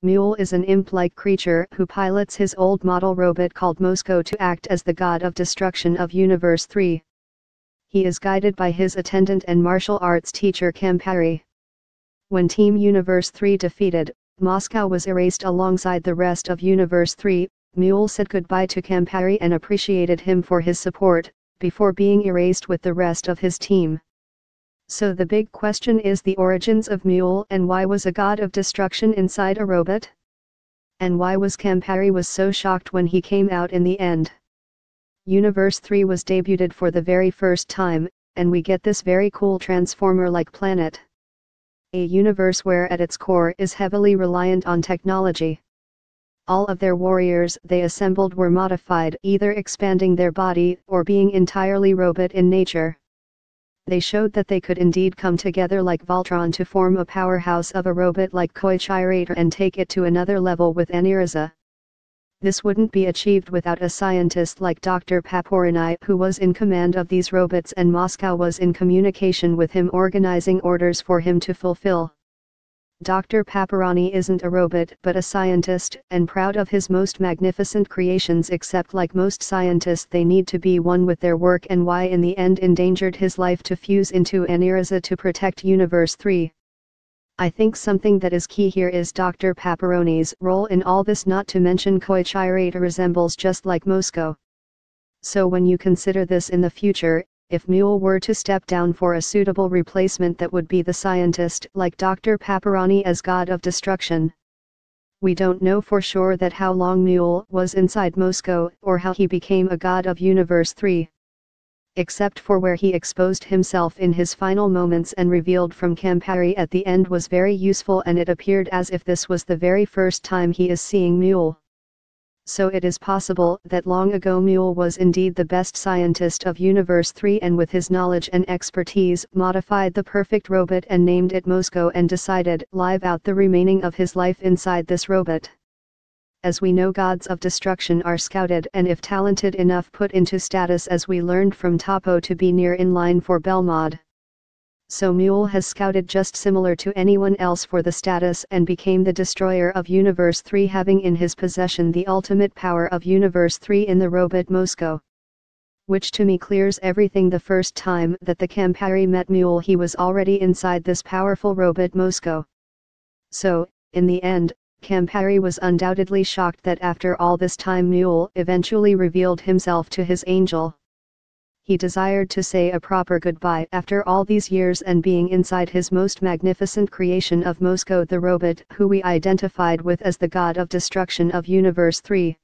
Mule is an imp-like creature who pilots his old model robot called Mosco to act as the god of destruction of Universe 3. He is guided by his attendant and martial arts teacher Campari. When Team Universe 3 defeated, Moscow was erased alongside the rest of Universe 3, Mule said goodbye to Campari and appreciated him for his support, before being erased with the rest of his team. So the big question is the origins of Mule, and why was a god of destruction inside a robot? And why was Campari was so shocked when he came out in the end? Universe 3 was debuted for the very first time, and we get this very cool transformer-like planet. A universe where at its core is heavily reliant on technology. All of their warriors they assembled were modified, either expanding their body or being entirely robot in nature. They showed that they could indeed come together like Voltron to form a powerhouse of a robot like Koichirator and take it to another level with Anirza. This wouldn't be achieved without a scientist like Dr. Paporini, who was in command of these robots, and Moscow was in communication with him, organizing orders for him to fulfill. Dr. Paporini isn't a robot but a scientist, and proud of his most magnificent creations, except like most scientists they need to be one with their work, and why in the end endangered his life to fuse into Anirza to protect Universe 3. I think something that is key here is Dr. Paparoni's role in all this, not to mention Koichirator resembles just like Mosco. So when you consider this in the future, if Mule were to step down for a suitable replacement, that would be the scientist like Dr. Paparoni as god of destruction. We don't know for sure that how long Mule was inside Mosco or how he became a god of Universe 3. Except for where he exposed himself in his final moments and revealed from Campari at the end was very useful, and it appeared as if this was the very first time he is seeing Mule. So it is possible that long ago Mule was indeed the best scientist of Universe 3, and with his knowledge and expertise modified the perfect robot and named it Mosco and decided live out the remaining of his life inside this robot. As we know, gods of destruction are scouted and if talented enough put into status, as we learned from Topo, to be near in line for Belmod. So Mule has scouted just similar to anyone else for the status and became the destroyer of Universe 3, having in his possession the ultimate power of Universe 3 in the robot Mosco. Which to me clears everything. The first time that the Campari met Mule, he was already inside this powerful robot Mosco. So, in the end, Campari was undoubtedly shocked that after all this time Mule eventually revealed himself to his angel. He desired to say a proper goodbye after all these years and being inside his most magnificent creation of Mosco the robot, who we identified with as the god of destruction of Universe 3.